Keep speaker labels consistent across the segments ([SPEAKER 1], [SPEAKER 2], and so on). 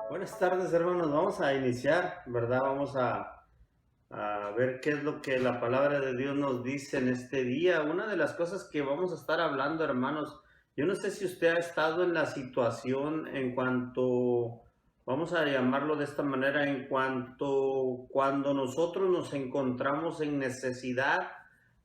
[SPEAKER 1] Buenas tardes, hermanos. Vamos a iniciar, ¿verdad? Vamos a ver qué es lo que la palabra de Dios nos dice en este día. Una de las cosas que vamos a estar hablando, hermanos, yo no sé si usted ha estado en la situación en cuanto, vamos a llamarlo de esta manera, en cuanto cuando nosotros nos encontramos en necesidad,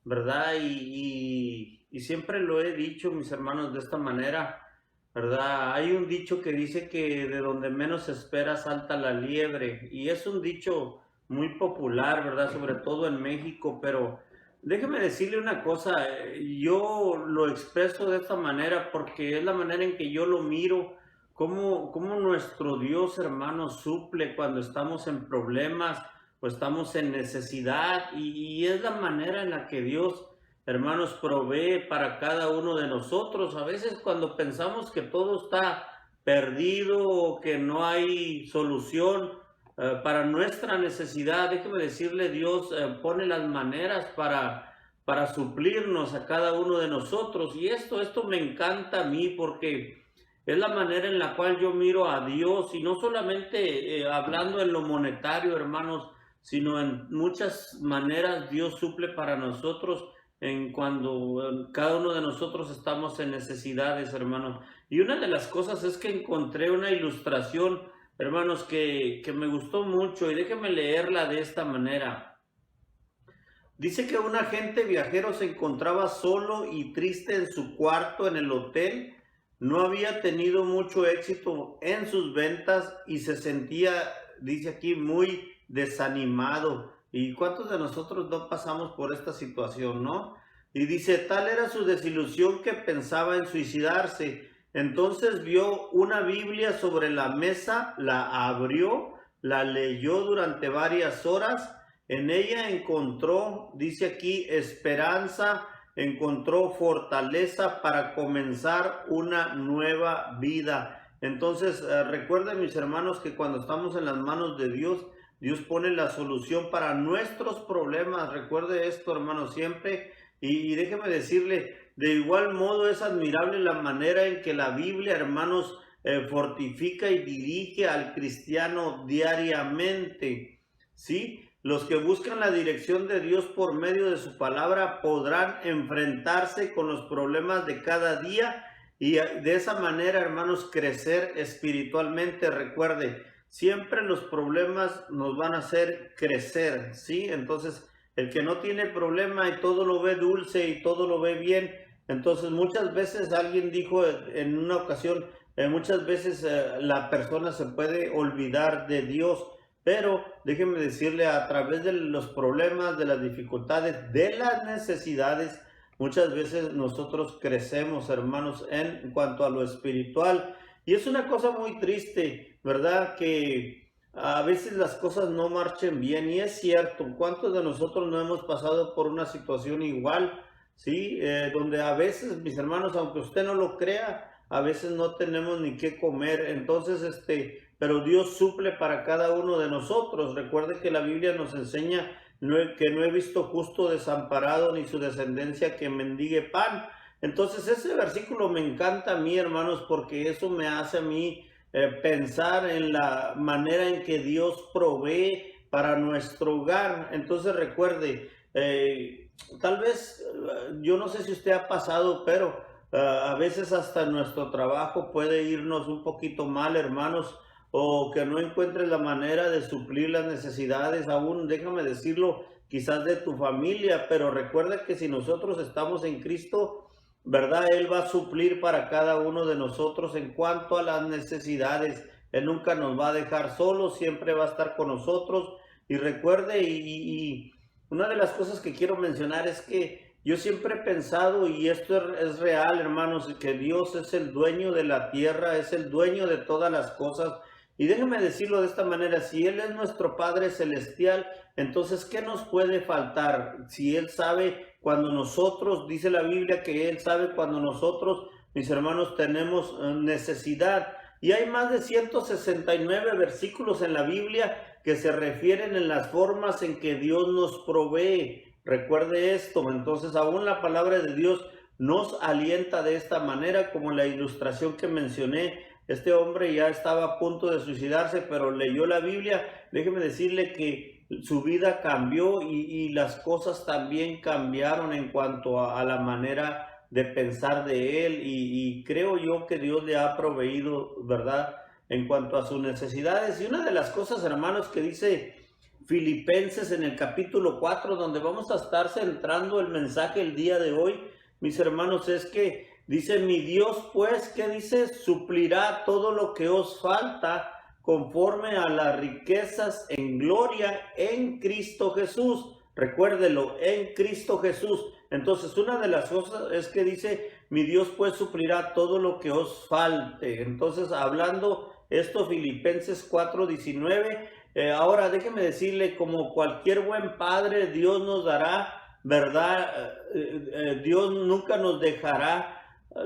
[SPEAKER 1] ¿verdad? Y siempre lo he dicho, mis hermanos, de esta manera. ¿Verdad? Hay un dicho que dice que de donde menos se espera salta la liebre, y es un dicho muy popular, ¿verdad? Sobre todo en México, pero déjeme decirle una cosa, yo lo expreso de esta manera porque es la manera en que yo lo miro, cómo nuestro Dios, hermano, suple cuando estamos en problemas o estamos en necesidad, y es la manera en la que Dios, hermanos, provee para cada uno de nosotros. A veces cuando pensamos que todo está perdido o que no hay solución para nuestra necesidad, déjeme decirle, Dios pone las maneras para suplirnos a cada uno de nosotros. Y esto me encanta a mí porque es la manera en la cual yo miro a Dios, y no solamente hablando en lo monetario, hermanos, sino en muchas maneras Dios suple para nosotros en cuando cada uno de nosotros estamos en necesidades, hermanos. Y una de las cosas es que encontré una ilustración, hermanos, que me gustó mucho, y déjenme leerla de esta manera. Dice que un agente viajero se encontraba solo y triste en su cuarto en el hotel. No había tenido mucho éxito en sus ventas y se sentía, dice aquí, muy desanimado. ¿Y cuántos de nosotros no pasamos por esta situación, no? Y dice, tal era su desilusión que pensaba en suicidarse. Entonces vio una Biblia sobre la mesa, la abrió, la leyó durante varias horas. En ella encontró, dice aquí, esperanza, encontró fortaleza para comenzar una nueva vida. Entonces, recuerden, mis hermanos, que cuando estamos en las manos de Dios, Dios pone la solución para nuestros problemas. Recuerde esto, hermanos, siempre. Y déjeme decirle, de igual modo es admirable la manera en que la Biblia, hermanos, fortifica y dirige al cristiano diariamente. ¿Sí? Los que buscan la dirección de Dios por medio de su palabra podrán enfrentarse con los problemas de cada día y de esa manera, hermanos, crecer espiritualmente. Recuerde, siempre los problemas nos van a hacer crecer, ¿sí? Entonces, el que no tiene problema y todo lo ve dulce y todo lo ve bien, entonces muchas veces alguien dijo en una ocasión, muchas veces la persona se puede olvidar de Dios. Pero déjenme decirle, a través de los problemas, de las dificultades, de las necesidades, muchas veces nosotros crecemos, hermanos, en cuanto a lo espiritual. Y es una cosa muy triste, ¿verdad? Que a veces las cosas no marchen bien. Y es cierto, ¿cuántos de nosotros no hemos pasado por una situación igual? ¿Sí? Donde a veces, mis hermanos, aunque usted no lo crea, a veces no tenemos ni qué comer. Entonces, pero Dios suple para cada uno de nosotros. Recuerde que la Biblia nos enseña que no he visto justo desamparado ni su descendencia que mendigue pan. Entonces ese versículo me encanta a mí, hermanos, porque eso me hace a mí pensar en la manera en que Dios provee para nuestro hogar. Entonces recuerde, tal vez, yo no sé si usted ha pasado, pero a veces hasta nuestro trabajo puede irnos un poquito mal, hermanos, o que no encuentres la manera de suplir las necesidades, aún déjame decirlo, quizás de tu familia, pero recuerda que si nosotros estamos en Cristo, ¿verdad? Él va a suplir para cada uno de nosotros en cuanto a las necesidades. Él nunca nos va a dejar solos, siempre va a estar con nosotros. Y recuerde, y una de las cosas que quiero mencionar es que yo siempre he pensado, y esto es real, hermanos, que Dios es el dueño de la tierra, es el dueño de todas las cosas. Y déjeme decirlo de esta manera, si Él es nuestro Padre Celestial, entonces, ¿qué nos puede faltar? Si Él sabe cuando nosotros, dice la Biblia que Él sabe cuando nosotros, mis hermanos, tenemos necesidad. Y hay más de 169 versículos en la Biblia que se refieren en las formas en que Dios nos provee. Recuerde esto, entonces aún la palabra de Dios nos alienta de esta manera, como la ilustración que mencioné, este hombre ya estaba a punto de suicidarse, pero leyó la Biblia. Déjeme decirle que su vida cambió y las cosas también cambiaron en cuanto a la manera de pensar de él y creo yo que Dios le ha proveído, ¿verdad? En cuanto a sus necesidades. Y una de las cosas, hermanos, que dice Filipenses en el capítulo 4, donde vamos a estar centrando el mensaje el día de hoy, mis hermanos, es que dice: mi Dios, pues, ¿qué dice? Suplirá todo lo que os falta conforme a las riquezas en gloria en Cristo Jesús. Recuérdelo, en Cristo Jesús. Entonces, una de las cosas es que dice: mi Dios pues suplirá todo lo que os falte. Entonces, hablando esto, Filipenses 4:19, ahora déjeme decirle, como cualquier buen padre, Dios nos dará, ¿verdad? Dios nunca nos dejará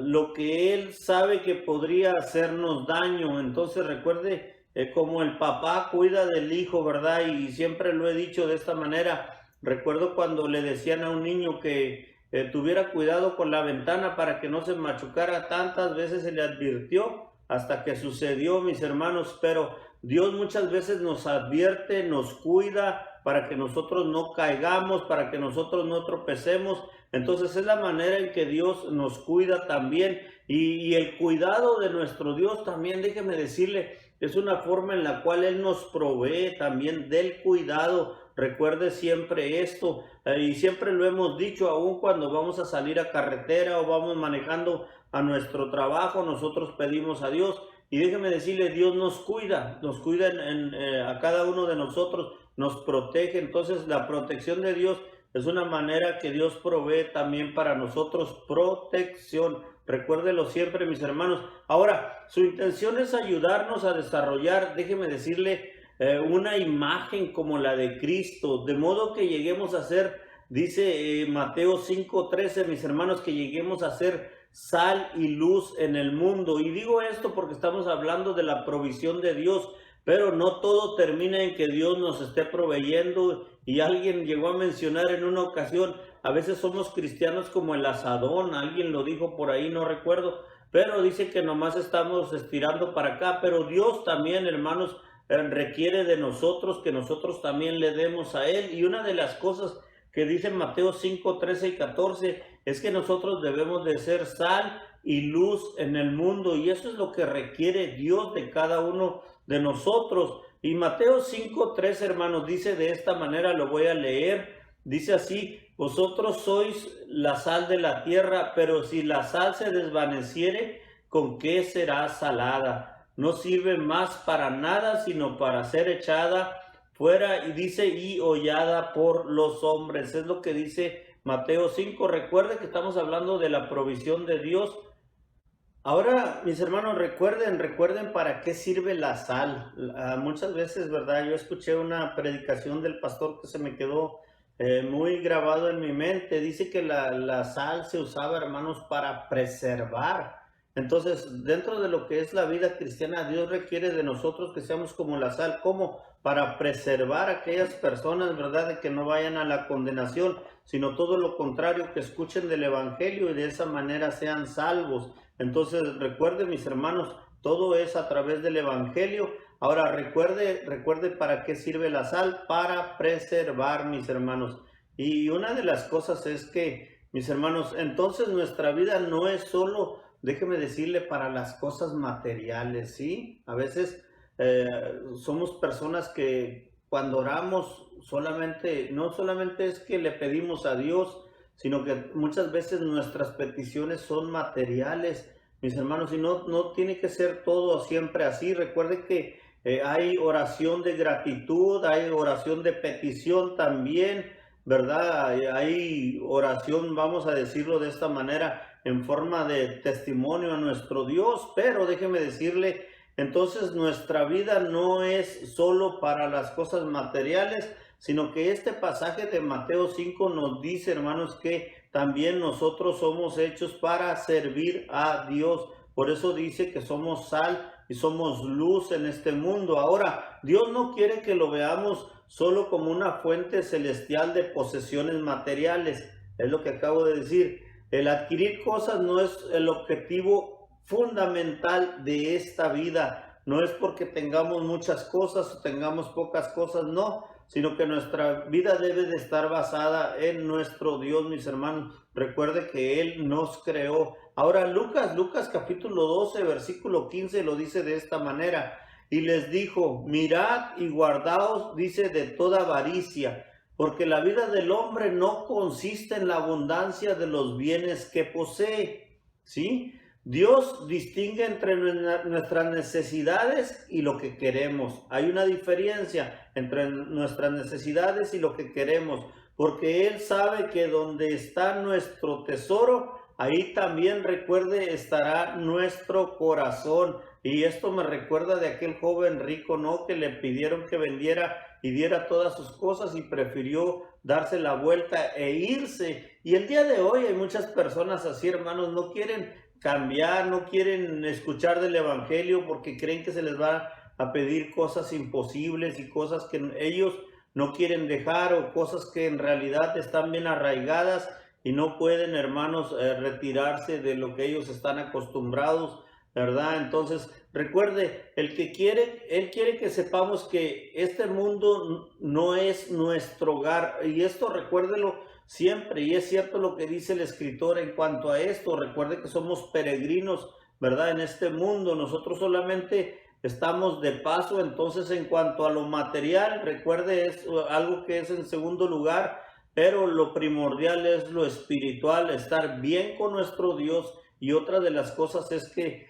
[SPEAKER 1] lo que Él sabe que podría hacernos daño. Entonces, recuerde, como el papá cuida del hijo, ¿verdad? Y siempre lo he dicho de esta manera. Recuerdo cuando le decían a un niño que tuviera cuidado con la ventana para que no se machucara. Tantas veces se le advirtió hasta que sucedió, mis hermanos, pero Dios muchas veces nos advierte, nos cuida para que nosotros no caigamos, para que nosotros no tropecemos. Entonces es la manera en que Dios nos cuida también, y el cuidado de nuestro Dios también, déjeme decirle, es una forma en la cual Él nos provee también del cuidado. Recuerde siempre esto, y siempre lo hemos dicho, aun cuando vamos a salir a carretera o vamos manejando a nuestro trabajo, nosotros pedimos a Dios, y déjeme decirle, Dios nos cuida a cada uno de nosotros, nos protege. Entonces la protección de Dios es una manera que Dios provee también para nosotros, protección. Recuérdelo siempre, mis hermanos. Ahora, su intención es ayudarnos a desarrollar, déjeme decirle, una imagen como la de Cristo, de modo que lleguemos a ser, dice Mateo 5:13, mis hermanos, que lleguemos a ser sal y luz en el mundo. Y digo esto porque estamos hablando de la provisión de Dios, pero no todo termina en que Dios nos esté proveyendo. Y alguien llegó a mencionar en una ocasión, a veces somos cristianos como el asadón, alguien lo dijo por ahí, no recuerdo, pero dice que nomás estamos estirando para acá, pero Dios también, hermanos, requiere de nosotros que nosotros también le demos a Él. Y una de las cosas que dice Mateo 5:13 y 14 es que nosotros debemos de ser sal y luz en el mundo, y eso es lo que requiere Dios de cada uno de nosotros. Y Mateo 5:13, hermanos, dice de esta manera, lo voy a leer, dice así: vosotros sois la sal de la tierra, pero si la sal se desvaneciere, ¿con qué será salada? No sirve más para nada, sino para ser echada fuera, y dice, y hollada por los hombres. Es lo que dice Mateo 5. Recuerde que estamos hablando de la provisión de Dios. Ahora, mis hermanos, recuerden para qué sirve la sal. Muchas veces, ¿verdad? Yo escuché una predicación del pastor que se me quedó muy grabado en mi mente. Dice que la sal se usaba, hermanos, para preservar. Entonces, dentro de lo que es la vida cristiana, Dios requiere de nosotros que seamos como la sal. ¿Cómo? Para preservar a aquellas personas, ¿verdad? De que no vayan a la condenación, sino todo lo contrario, que escuchen del evangelio y de esa manera sean salvos. Entonces, recuerde, mis hermanos, todo es a través del evangelio. Ahora, recuerde para qué sirve la sal: para preservar, mis hermanos. Y una de las cosas es que, mis hermanos, entonces nuestra vida no es solo, déjeme decirle, para las cosas materiales, ¿sí? A veces somos personas que cuando oramos no solamente es que le pedimos a Dios, sino que muchas veces nuestras peticiones son materiales, mis hermanos, y no tiene que ser todo siempre así. Recuerde que hay oración de gratitud, hay oración de petición también, ¿verdad? Hay oración, vamos a decirlo de esta manera, en forma de testimonio a nuestro Dios. Pero déjeme decirle, entonces nuestra vida no es solo para las cosas materiales, sino que este pasaje de Mateo 5 nos dice, hermanos, que también nosotros somos hechos para servir a Dios. Por eso dice que somos sal y somos luz en este mundo. Ahora, Dios no quiere que lo veamos solo como una fuente celestial de posesiones materiales. Es lo que acabo de decir. El adquirir cosas no es el objetivo fundamental de esta vida. No es porque tengamos muchas cosas o tengamos pocas cosas, no, sino que nuestra vida debe de estar basada en nuestro Dios, mis hermanos. Recuerde que Él nos creó. Ahora Lucas capítulo 12, versículo 15 lo dice de esta manera. Y les dijo, mirad y guardaos, dice, de toda avaricia, porque la vida del hombre no consiste en la abundancia de los bienes que posee. ¿Sí? Dios distingue entre nuestras necesidades y lo que queremos. Hay una diferencia entre nuestras necesidades y lo que queremos, porque Él sabe que donde está nuestro tesoro, ahí también, recuerde, estará nuestro corazón. Y esto me recuerda de aquel joven rico, ¿no? Que le pidieron que vendiera y diera todas sus cosas y prefirió darse la vuelta e irse. Y el día de hoy hay muchas personas así, hermanos, no quieren cambiar, no quieren escuchar del evangelio porque creen que se les va a pedir cosas imposibles y cosas que ellos no quieren dejar, o cosas que en realidad están bien arraigadas y no pueden, hermanos, retirarse de lo que ellos están acostumbrados, ¿verdad? Entonces, recuerde, Él quiere que sepamos que este mundo no es nuestro hogar, y esto recuérdelo siempre, y es cierto lo que dice el escritor en cuanto a esto. Recuerde que somos peregrinos, ¿verdad? En este mundo, nosotros solamente estamos de paso. Entonces, en cuanto a lo material, recuerde, es algo que es en segundo lugar, pero lo primordial es lo espiritual, estar bien con nuestro Dios. Y otra de las cosas es que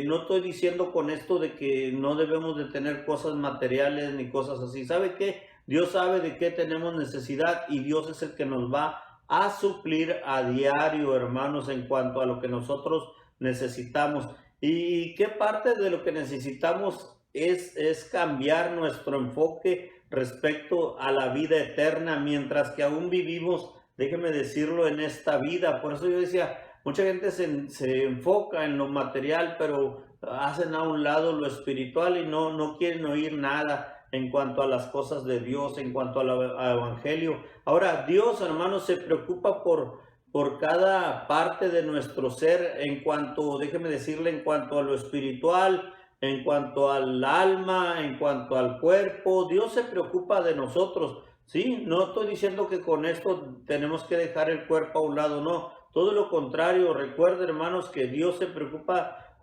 [SPEAKER 1] no estoy diciendo con esto de que no debemos de tener cosas materiales ni cosas así. ¿Sabe qué? Dios sabe de qué tenemos necesidad y Dios es el que nos va a suplir a diario, hermanos, en cuanto a lo que nosotros necesitamos. ¿Y qué parte de lo que necesitamos es cambiar nuestro enfoque respecto a la vida eterna mientras que aún vivimos, déjeme decirlo, en esta vida? Por eso yo decía, mucha gente se enfoca en lo material, pero hacen a un lado lo espiritual y no quieren oír nada en cuanto a las cosas de Dios, en cuanto al evangelio. Ahora, Dios, hermanos, se preocupa por cada parte de nuestro ser, en cuanto, déjeme decirle, en cuanto a lo espiritual, en cuanto al alma, en cuanto al cuerpo. Dios se preocupa de nosotros, ¿sí? No estoy diciendo que con esto tenemos que dejar el cuerpo a un lado, no. Todo lo contrario. Recuerden, hermanos, que Dios se preocupa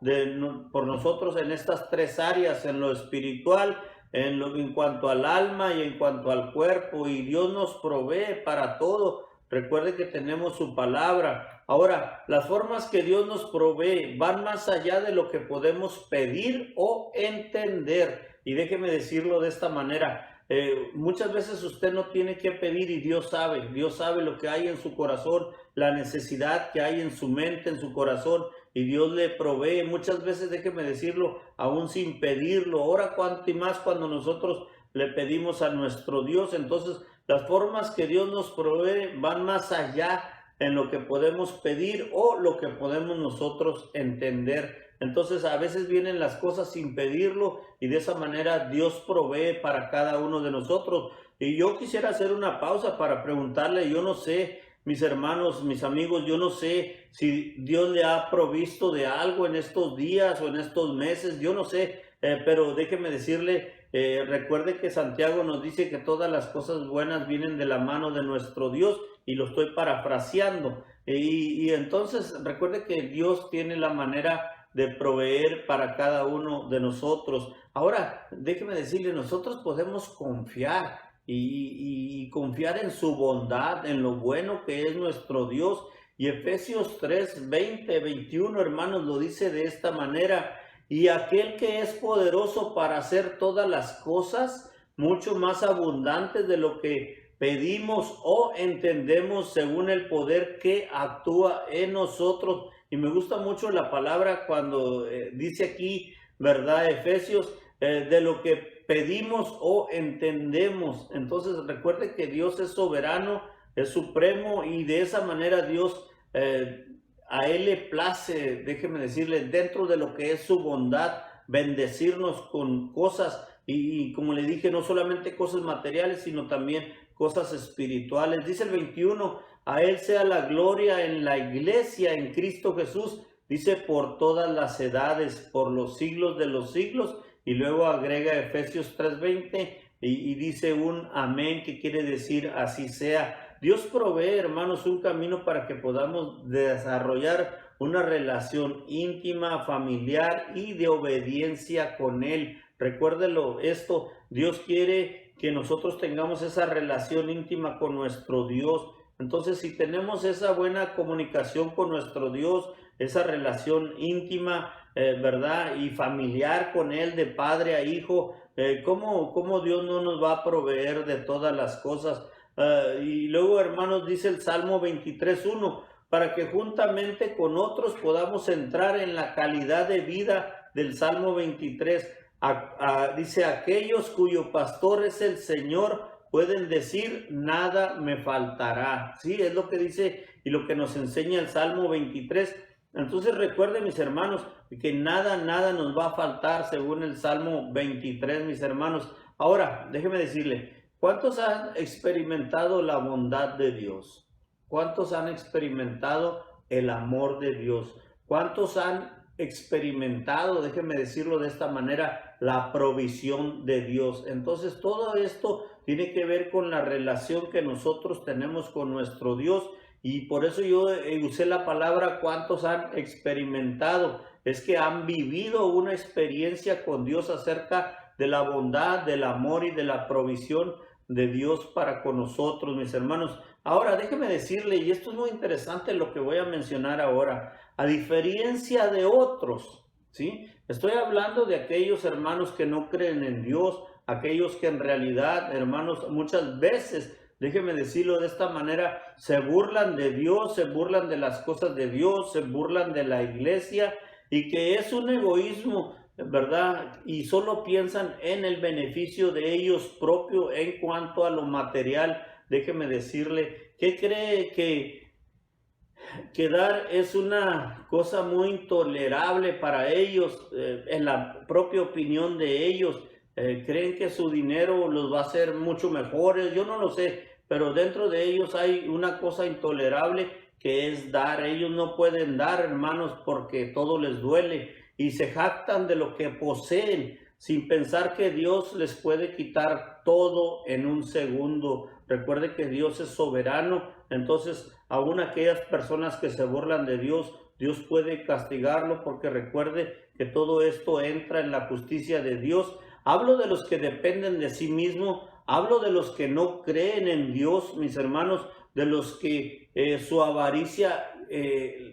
[SPEAKER 1] por nosotros en estas tres áreas: en lo espiritual, en cuanto al alma y en cuanto al cuerpo. Y Dios nos provee para todo. Recuerde que tenemos su palabra. Ahora, las formas que Dios nos provee van más allá de lo que podemos pedir o entender. Y déjeme decirlo de esta manera. Muchas veces usted no tiene que pedir y Dios sabe lo que hay en su corazón, la necesidad que hay en su mente, en su corazón, y Dios le provee. Muchas veces, déjeme decirlo, aún sin pedirlo. Ahora, cuánto y más cuando nosotros le pedimos a nuestro Dios. Entonces, las formas que Dios nos provee van más allá en lo que podemos pedir o lo que podemos nosotros entender. Entonces, a veces vienen las cosas sin pedirlo y de esa manera Dios provee para cada uno de nosotros. Y yo quisiera hacer una pausa para preguntarle, yo no sé, mis hermanos, mis amigos, yo no sé si Dios le ha provisto de algo en estos días o en estos meses, yo no sé, pero déjeme decirle, recuerde que Santiago nos dice que todas las cosas buenas vienen de la mano de nuestro Dios, y lo estoy parafraseando. Y entonces recuerde que Dios tiene la manera de proveer para cada uno de nosotros. Ahora, déjeme decirle, nosotros podemos confiar y confiar en su bondad, en lo bueno que es nuestro Dios. Y Efesios 3, 20, 21, hermanos, lo dice de esta manera: y aquel que es poderoso para hacer todas las cosas mucho más abundantes de lo que pedimos o entendemos, según el poder que actúa en nosotros. Y me gusta mucho la palabra cuando dice aquí, ¿verdad? Efesios, de lo que pedimos o entendemos. Entonces recuerde que Dios es soberano, es supremo, y de esa manera Dios, a Él le place, déjeme decirle, dentro de lo que es su bondad, bendecirnos con cosas. Y como le dije, no solamente cosas materiales, sino también cosas espirituales. Dice el 21, a Él sea la gloria en la iglesia, en Cristo Jesús, dice por todas las edades, por los siglos de los siglos, y luego agrega Efesios 3:20 y dice un amén, que quiere decir así sea. Dios provee, hermanos, un camino para que podamos desarrollar una relación íntima, familiar y de obediencia con Él. Recuérdelo esto, Dios quiere que nosotros tengamos esa relación íntima con nuestro Dios. Entonces, si tenemos esa buena comunicación con nuestro Dios, esa relación íntima, ¿verdad? Y familiar con Él, de padre a hijo, ¿cómo Dios no nos va a proveer de todas las cosas? Y luego, hermanos, dice el Salmo 23:1, para que juntamente con otros podamos entrar en la calidad de vida del Salmo 23. Dice, aquellos cuyo pastor es el Señor pueden decir, nada me faltará. Sí, es lo que dice y lo que nos enseña el Salmo 23. Entonces recuerden, mis hermanos, que nada nos va a faltar según el Salmo 23, mis hermanos. Ahora, déjeme decirle, ¿cuántos han experimentado la bondad de Dios? ¿Cuántos han experimentado el amor de Dios? ¿Cuántos han experimentado, déjeme decirlo de esta manera, la provisión de Dios? Entonces todo esto tiene que ver con la relación que nosotros tenemos con nuestro Dios, y por eso yo usé la palabra cuántos han experimentado. Es que han vivido una experiencia con Dios acerca de la bondad, del amor y de la provisión de Dios para con nosotros, mis hermanos. Ahora déjeme decirle, y esto es muy interesante lo que voy a mencionar ahora, a diferencia de otros, ¿sí? Estoy hablando de aquellos hermanos que no creen en Dios, aquellos que en realidad, hermanos, muchas veces, déjeme decirlo de esta manera, se burlan de Dios, se burlan de las cosas de Dios, se burlan de la iglesia, y que es un egoísmo, ¿verdad? Y solo piensan en el beneficio de ellos propios en cuanto a lo material. Déjeme decirle, ¿qué cree que dar es una cosa muy intolerable para ellos? En la propia opinión de ellos, creen que su dinero los va a hacer mucho mejores. Yo no lo sé, pero dentro de ellos hay una cosa intolerable que es dar. Ellos no pueden dar, hermanos, porque todo les duele y se jactan de lo que poseen, sin pensar que Dios les puede quitar todo en un segundo. Recuerde que Dios es soberano, entonces aún aquellas personas que se burlan de Dios, Dios puede castigarlo, porque recuerde que todo esto entra en la justicia de Dios. Hablo de los que dependen de sí mismos, hablo de los que no creen en Dios, mis hermanos, de los que su avaricia,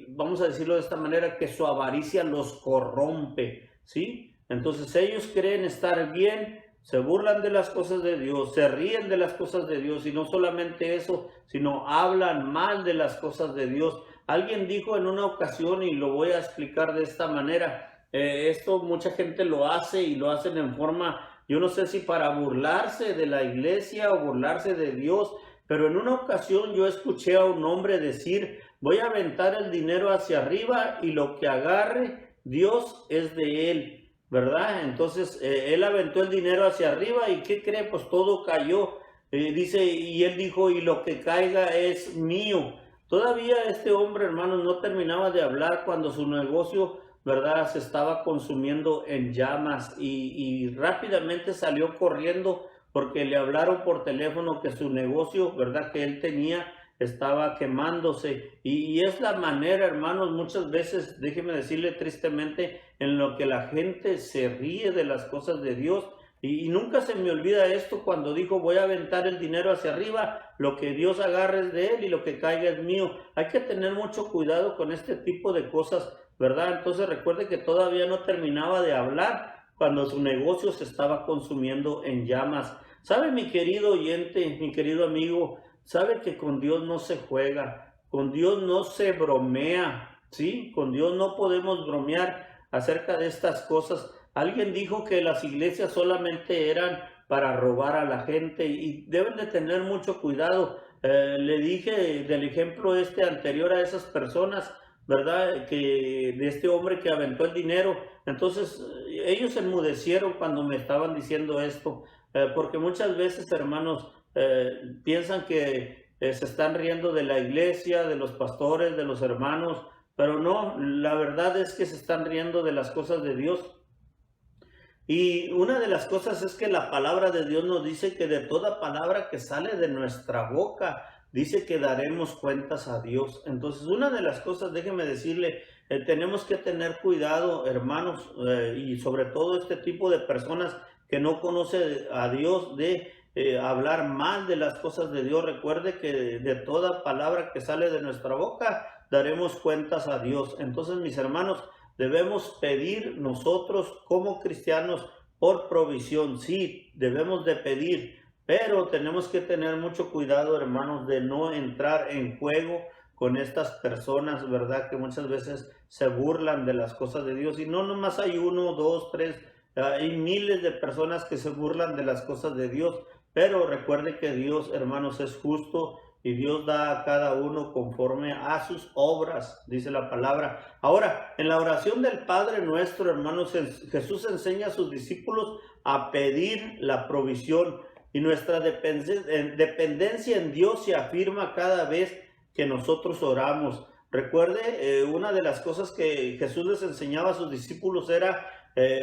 [SPEAKER 1] vamos a decirlo de esta manera, que su avaricia los corrompe, ¿sí? Entonces ellos creen estar bien, se burlan de las cosas de Dios, se ríen de las cosas de Dios, y no solamente eso, sino hablan mal de las cosas de Dios. Alguien dijo en una ocasión, y lo voy a explicar de esta manera, esto mucha gente lo hace y lo hacen en forma, yo no sé si para burlarse de la iglesia o burlarse de Dios, pero en una ocasión yo escuché a un hombre decir, voy a aventar el dinero hacia arriba y lo que agarre, Dios es de él, ¿verdad? Entonces él aventó el dinero hacia arriba y ¿qué cree? Pues todo cayó. Dice, y él dijo, y lo que caiga es mío. Todavía este hombre, hermanos, no terminaba de hablar cuando su negocio, ¿verdad?, se estaba consumiendo en llamas, y rápidamente salió corriendo porque le hablaron por teléfono que su negocio, ¿verdad?, que él tenía, estaba quemándose. Y es la manera, hermanos, muchas veces, déjeme decirle tristemente, en lo que la gente se ríe de las cosas de Dios. Y nunca se me olvida esto cuando dijo, voy a aventar el dinero hacia arriba, lo que Dios agarre es de él y lo que caiga es mío. Hay que tener mucho cuidado con este tipo de cosas, ¿verdad? Entonces recuerde que todavía no terminaba de hablar cuando su negocio se estaba consumiendo en llamas. ¿Sabe, mi querido oyente, mi querido amigo? ¿Sabe que con Dios no se juega? Con Dios no se bromea, ¿sí? Con Dios no podemos bromear acerca de estas cosas. Alguien dijo que las iglesias solamente eran para robar a la gente, y deben de tener mucho cuidado. Le dije del ejemplo anterior a esas personas, ¿verdad? Que de este hombre que aventó el dinero. Entonces ellos se enmudecieron cuando me estaban diciendo esto, porque muchas veces, hermanos, piensan que se están riendo de la iglesia, de los pastores, de los hermanos, pero no, la verdad es que se están riendo de las cosas de Dios. Y una de las cosas es que la palabra de Dios nos dice que de toda palabra que sale de nuestra boca, dice que daremos cuentas a Dios. Entonces, una de las cosas, déjeme decirle, tenemos que tener cuidado, hermanos, y sobre todo este tipo de personas que no conocen a Dios, de hablar mal de las cosas de Dios. Recuerde que de toda palabra que sale de nuestra boca, daremos cuentas a Dios. Entonces, mis hermanos, debemos pedir nosotros como cristianos por provisión. Sí, debemos de pedir, pero tenemos que tener mucho cuidado, hermanos, de no entrar en juego con estas personas, ¿verdad? Que muchas veces se burlan de las cosas de Dios. Y no nomás hay uno, dos, tres, hay miles de personas que se burlan de las cosas de Dios. Pero recuerde que Dios, hermanos, es justo y Dios da a cada uno conforme a sus obras, dice la palabra. Ahora, en la oración del Padre Nuestro, hermanos, Jesús enseña a sus discípulos a pedir la provisión, y nuestra dependencia en Dios se afirma cada vez que nosotros oramos. Recuerde, una de las cosas que Jesús les enseñaba a sus discípulos era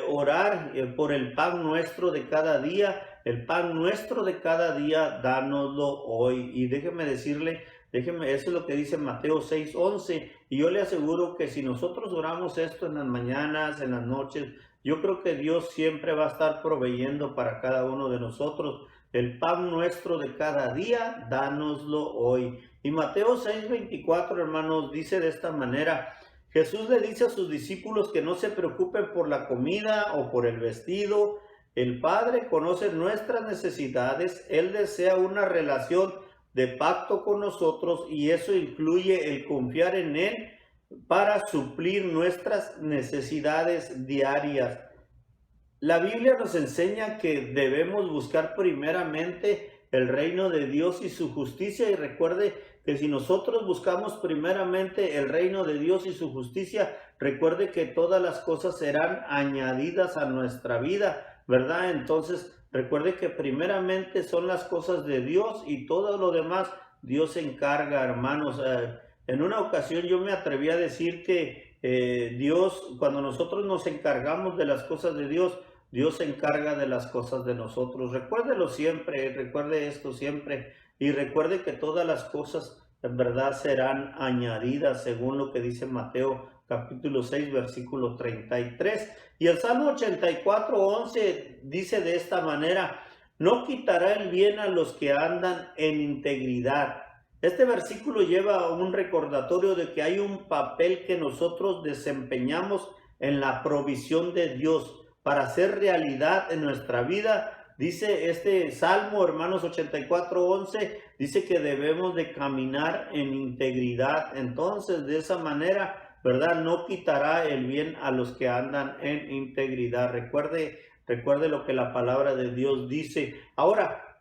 [SPEAKER 1] orar por el pan nuestro de cada día. El pan nuestro de cada día, dánoslo hoy. Y déjeme decirle, eso es lo que dice Mateo 6:11. Y yo le aseguro que si nosotros oramos esto en las mañanas, en las noches, yo creo que Dios siempre va a estar proveyendo para cada uno de nosotros. El pan nuestro de cada día, dánoslo hoy. Y Mateo 6:24, hermanos, dice de esta manera: Jesús le dice a sus discípulos que no se preocupen por la comida o por el vestido. El Padre conoce nuestras necesidades. Él desea una relación de pacto con nosotros, y eso incluye el confiar en Él para suplir nuestras necesidades diarias. La Biblia nos enseña que debemos buscar primeramente el reino de Dios y su justicia, y recuerde que si nosotros buscamos primeramente el reino de Dios y su justicia, recuerde que todas las cosas serán añadidas a nuestra vida, ¿verdad? Entonces, recuerde que primeramente son las cosas de Dios, y todo lo demás Dios se encarga, hermanos. En una ocasión yo me atreví a decir que Dios, cuando nosotros nos encargamos de las cosas de Dios, Dios se encarga de las cosas de nosotros. Recuérdelo siempre, recuerde esto siempre, y recuerde que todas las cosas en verdad serán añadidas, según lo que dice Mateo capítulo 6, versículo 33. Y el Salmo 84:11 dice de esta manera: no quitará el bien a los que andan en integridad. Este versículo lleva un recordatorio de que hay un papel que nosotros desempeñamos en la provisión de Dios para hacer realidad en nuestra vida. Dice este Salmo, hermanos, 84:11, dice que debemos de caminar en integridad. Entonces, de esa manera, ¿verdad? No quitará el bien a los que andan en integridad. Recuerde lo que la palabra de Dios dice. Ahora,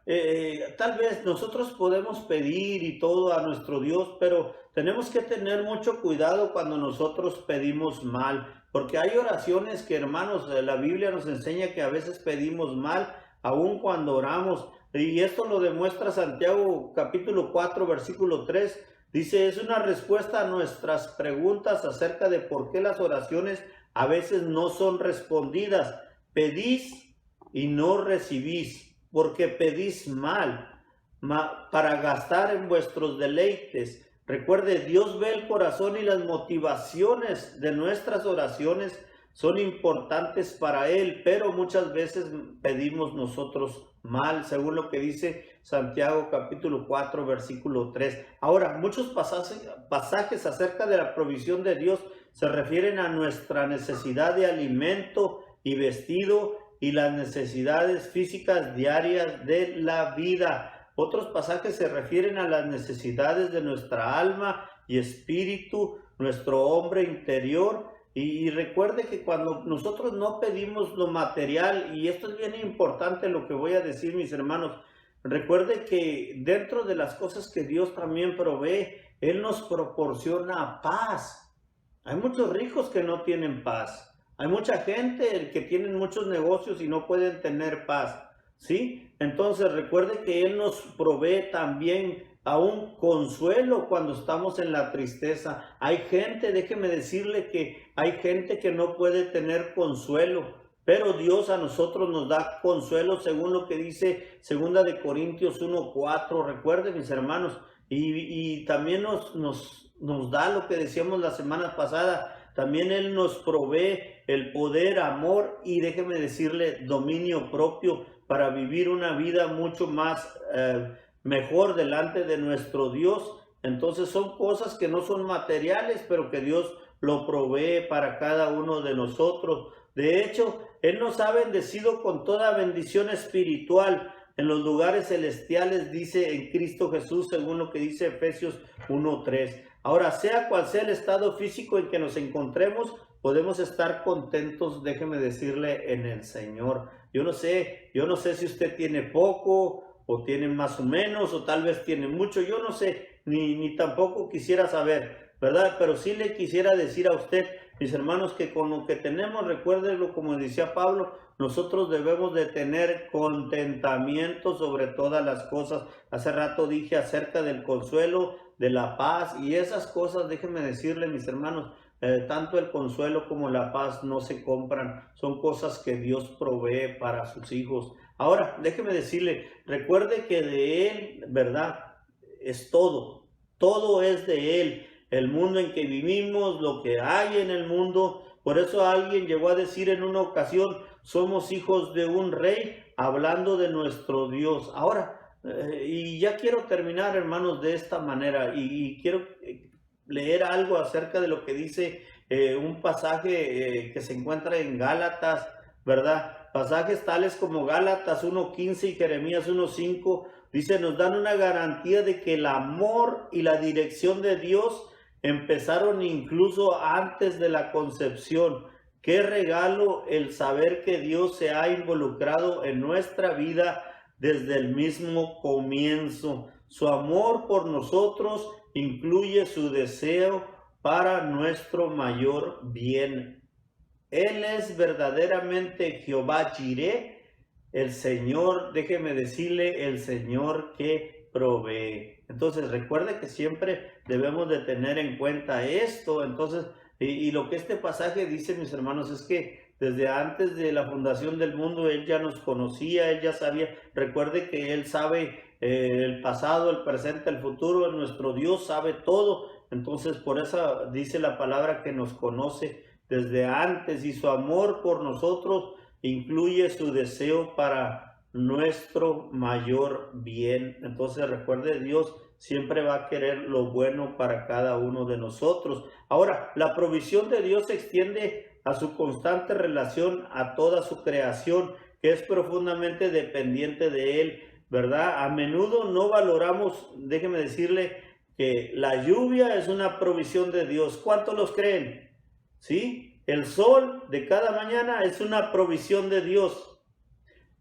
[SPEAKER 1] tal vez nosotros podemos pedir y todo a nuestro Dios, pero tenemos que tener mucho cuidado cuando nosotros pedimos mal, porque hay oraciones que, hermanos, la Biblia nos enseña que a veces pedimos mal, aun cuando oramos, y esto lo demuestra Santiago capítulo 4, versículo 3, dice: es una respuesta a nuestras preguntas acerca de por qué las oraciones a veces no son respondidas. Pedís y no recibís, porque pedís mal, para gastar en vuestros deleites. Recuerde, Dios ve el corazón, y las motivaciones de nuestras oraciones son importantes para Él, pero muchas veces pedimos nosotros mal, según lo que dice Santiago capítulo 4, versículo 3. Ahora, muchos pasajes acerca de la provisión de Dios se refieren a nuestra necesidad de alimento y vestido, y las necesidades físicas diarias de la vida. Otros pasajes se refieren a las necesidades de nuestra alma y espíritu, nuestro hombre interior. Y recuerde que cuando nosotros no pedimos lo material, y esto es bien importante lo que voy a decir, mis hermanos, recuerde que dentro de las cosas que Dios también provee, Él nos proporciona paz. Hay muchos ricos que no tienen paz. Hay mucha gente que tienen muchos negocios y no pueden tener paz, ¿sí? Entonces recuerde que Él nos provee también aún consuelo cuando estamos en la tristeza. Hay gente, déjeme decirle que hay gente que no puede tener consuelo, pero Dios a nosotros nos da consuelo según lo que dice 2 Corintios 1:4. Recuerden, mis hermanos, y también nos da lo que decíamos la semana pasada. También Él nos provee el poder, amor y déjeme decirle dominio propio para vivir una vida mucho más mejor delante de nuestro Dios. Entonces son cosas que no son materiales, pero que Dios lo provee para cada uno de nosotros. De hecho, Él nos ha bendecido con toda bendición espiritual en los lugares celestiales, dice en Cristo Jesús, según lo que dice Efesios 1:3. Ahora, sea cual sea el estado físico en que nos encontremos, podemos estar contentos, déjeme decirle, en el Señor. Yo no sé si usted tiene poco o tiene más o menos, o tal vez tiene mucho, yo no sé, ni tampoco quisiera saber, ¿verdad? Pero sí le quisiera decir a usted, mis hermanos, que con lo que tenemos, recuérdenlo, como decía Pablo, nosotros debemos de tener contentamiento sobre todas las cosas. Hace rato dije acerca del consuelo, de la paz y esas cosas, déjenme decirle, mis hermanos, tanto el consuelo como la paz no se compran, son cosas que Dios provee para sus hijos. Ahora, déjeme decirle, recuerde que de Él, ¿verdad? Es todo, todo es de Él. El mundo en que vivimos, lo que hay en el mundo. Por eso alguien llegó a decir en una ocasión, somos hijos de un rey, hablando de nuestro Dios. Ahora, y ya quiero terminar, hermanos, de esta manera, y quiero leer algo acerca de lo que dice un pasaje que se encuentra en Gálatas, ¿verdad? Pasajes tales como Gálatas 1:15 y Jeremías 1:5, dice, nos dan una garantía de que el amor y la dirección de Dios empezaron incluso antes de la concepción. Qué regalo el saber que Dios se ha involucrado en nuestra vida desde el mismo comienzo. Su amor por nosotros incluye su deseo para nuestro mayor bien. Él es verdaderamente Jehová Jireh, el Señor, déjeme decirle, el Señor que provee. Entonces recuerde que siempre debemos de tener en cuenta esto. Entonces, y lo que este pasaje dice, mis hermanos, es que desde antes de la fundación del mundo Él ya nos conocía, Él ya sabía. Recuerde que Él sabe el pasado, el presente, el futuro. Nuestro Dios sabe todo. Entonces por eso dice la palabra que nos conoce desde antes, y su amor por nosotros incluye su deseo para nuestro mayor bien. Entonces recuerde, Dios siempre va a querer lo bueno para cada uno de nosotros. Ahora, la provisión de Dios se extiende a su constante relación a toda su creación, que es profundamente dependiente de Él, ¿verdad? A menudo no valoramos, déjeme decirle, que la lluvia es una provisión de Dios. ¿Cuántos los creen? ¿Sí? El sol de cada mañana es una provisión de Dios.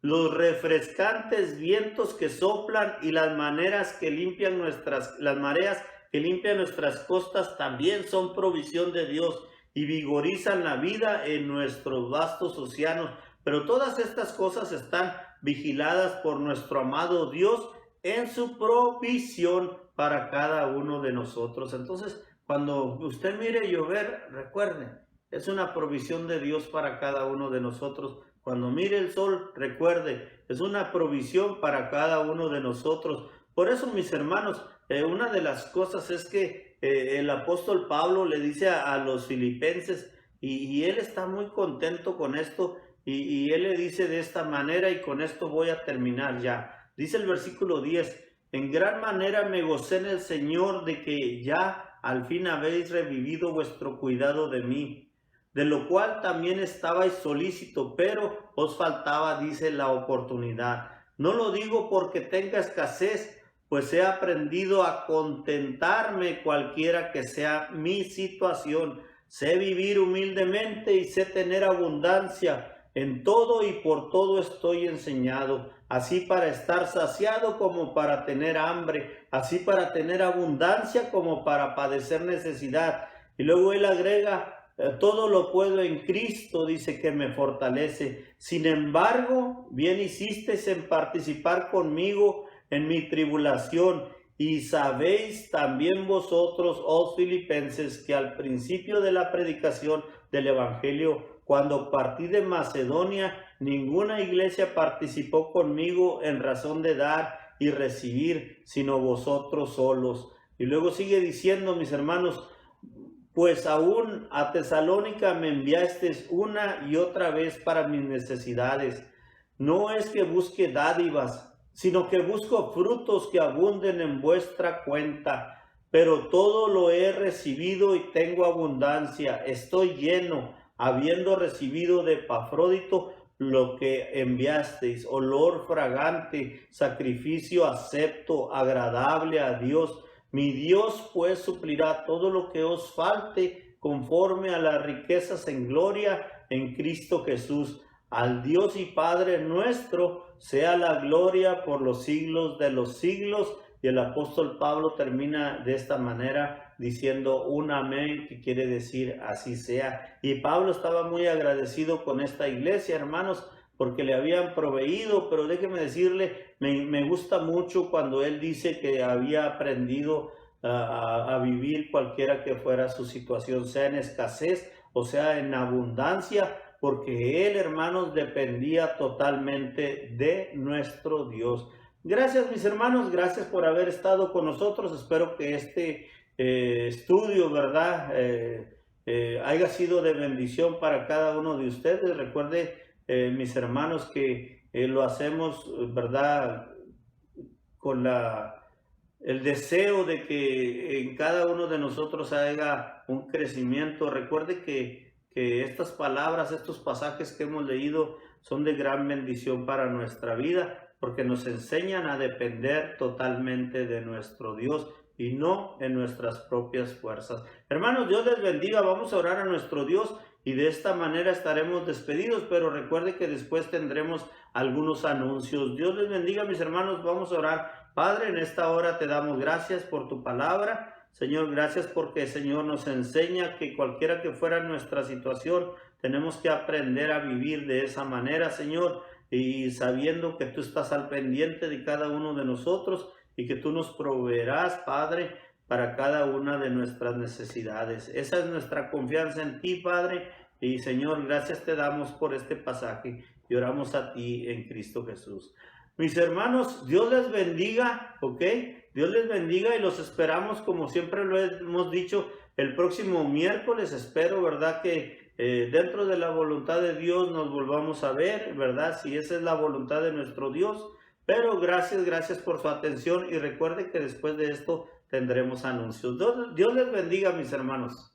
[SPEAKER 1] Los refrescantes vientos que soplan y las mareas que limpian nuestras costas también son provisión de Dios y vigorizan la vida en nuestros vastos océanos. Pero todas estas cosas están vigiladas por nuestro amado Dios en su provisión para cada uno de nosotros. Entonces, cuando usted mire llover, recuerde, es una provisión de Dios para cada uno de nosotros. Cuando mire el sol, recuerde, es una provisión para cada uno de nosotros. Por eso, mis hermanos, una de las cosas es que el apóstol Pablo le dice a los filipenses, y él está muy contento con esto, y él le dice de esta manera, y con esto voy a terminar ya. Dice el versículo 10, en gran manera me gocé en el Señor de que ya al fin habéis revivido vuestro cuidado de mí, de lo cual también estabais solícito, pero os faltaba, dice, la oportunidad. No lo digo porque tenga escasez, pues he aprendido a contentarme cualquiera que sea mi situación. Sé vivir humildemente y sé tener abundancia. En todo y por todo estoy enseñado, así para estar saciado como para tener hambre, así para tener abundancia como para padecer necesidad. Y luego él agrega, todo lo puedo en Cristo, dice, que me fortalece. Sin embargo, bien hicisteis en participar conmigo en mi tribulación Y sabéis también vosotros, oh filipenses, que al principio de la predicación del Evangelio, cuando partí de Macedonia, ninguna iglesia participó conmigo en razón de dar y recibir, sino vosotros solos. Y luego sigue diciendo, mis hermanos, pues aún a Tesalónica me enviasteis una y otra vez para mis necesidades. No es que busque dádivas, sino que busco frutos que abunden en vuestra cuenta. Pero todo lo he recibido y tengo abundancia. Estoy lleno, habiendo recibido de Epafrodito lo que enviasteis, olor fragante, sacrificio acepto, agradable a Dios. Mi Dios pues suplirá todo lo que os falte conforme a las riquezas en gloria en Cristo Jesús. Al Dios y Padre nuestro sea la gloria por los siglos de los siglos. Y el apóstol Pablo termina de esta manera diciendo un amén, que quiere decir así sea. Y Pablo estaba muy agradecido con esta iglesia, hermanos, porque le habían proveído, pero déjeme decirle, me gusta mucho cuando él dice que había aprendido a vivir cualquiera que fuera su situación, sea en escasez o sea en abundancia, porque él, hermanos, dependía totalmente de nuestro Dios. Gracias, mis hermanos, gracias por haber estado con nosotros. Espero que este estudio, ¿verdad?, haya sido de bendición para cada uno de ustedes. Recuerde, mis hermanos, que lo hacemos, ¿verdad?, con el deseo de que en cada uno de nosotros haya un crecimiento. Recuerde que estas palabras, estos pasajes que hemos leído son de gran bendición para nuestra vida, porque nos enseñan a depender totalmente de nuestro Dios y no en nuestras propias fuerzas. Hermanos, Dios les bendiga. Vamos a orar a nuestro Dios y de esta manera estaremos despedidos, pero recuerde que después tendremos algunos anuncios. Dios les bendiga, mis hermanos. Vamos a orar. Padre, en esta hora te damos gracias por tu palabra. Señor, gracias porque, Señor, nos enseña que cualquiera que fuera nuestra situación, tenemos que aprender a vivir de esa manera, Señor, y sabiendo que tú estás al pendiente de cada uno de nosotros y que tú nos proveerás, Padre, para cada una de nuestras necesidades. Esa es nuestra confianza en ti, Padre, y Señor, gracias te damos por este pasaje y oramos a ti en Cristo Jesús. Mis hermanos, Dios les bendiga, ¿ok? Dios les bendiga y los esperamos, como siempre lo hemos dicho, el próximo miércoles. Espero, ¿verdad?, que dentro de la voluntad de Dios nos volvamos a ver, ¿verdad?, si esa es la voluntad de nuestro Dios. Pero gracias por su atención y recuerden que después de esto tendremos anuncios. Dios les bendiga, mis hermanos.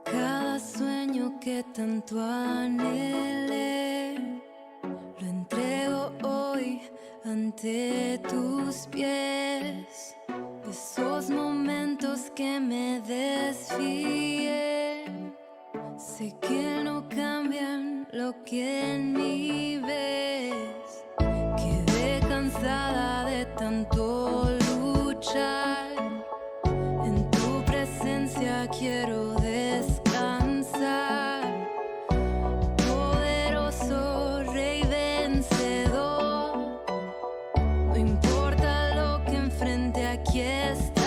[SPEAKER 2] Cada sueño que tanto anhelé, lo entrego hoy ante tus pies. Esos momentos que me desfié, sé que no cambian lo que en mí ves. Quedé cansada de tanto luchar, en tu presencia quiero descansar. Poderoso Rey vencedor, no importa lo que enfrente, aquí estarás.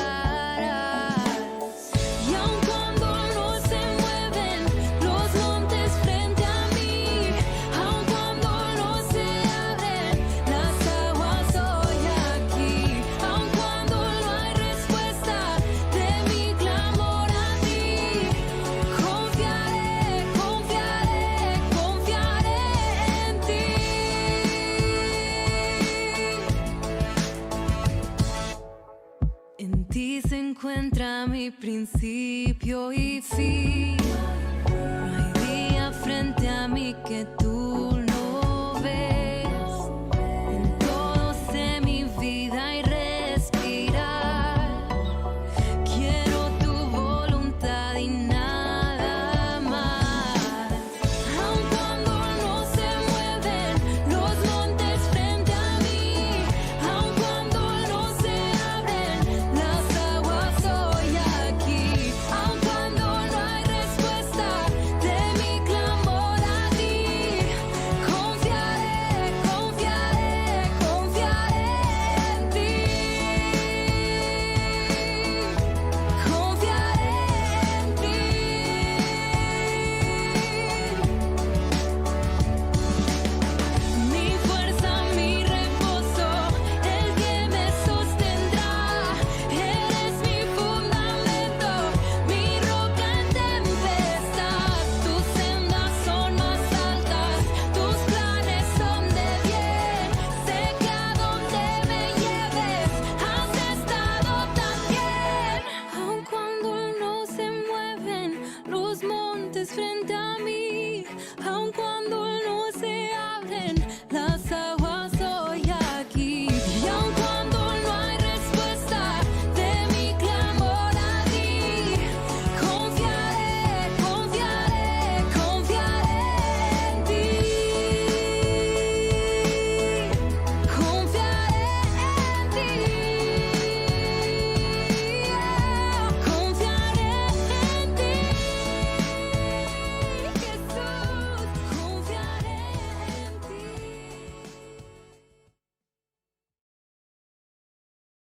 [SPEAKER 2] Y aun cuando no se mueven los montes frente a mí, aun cuando no se abren las aguas hoy aquí, aun cuando no hay respuesta de mi clamor a ti, confiaré, confiaré, confiaré en ti. En ti se encuentra mi principio y fin. No hay día frente a mí que tú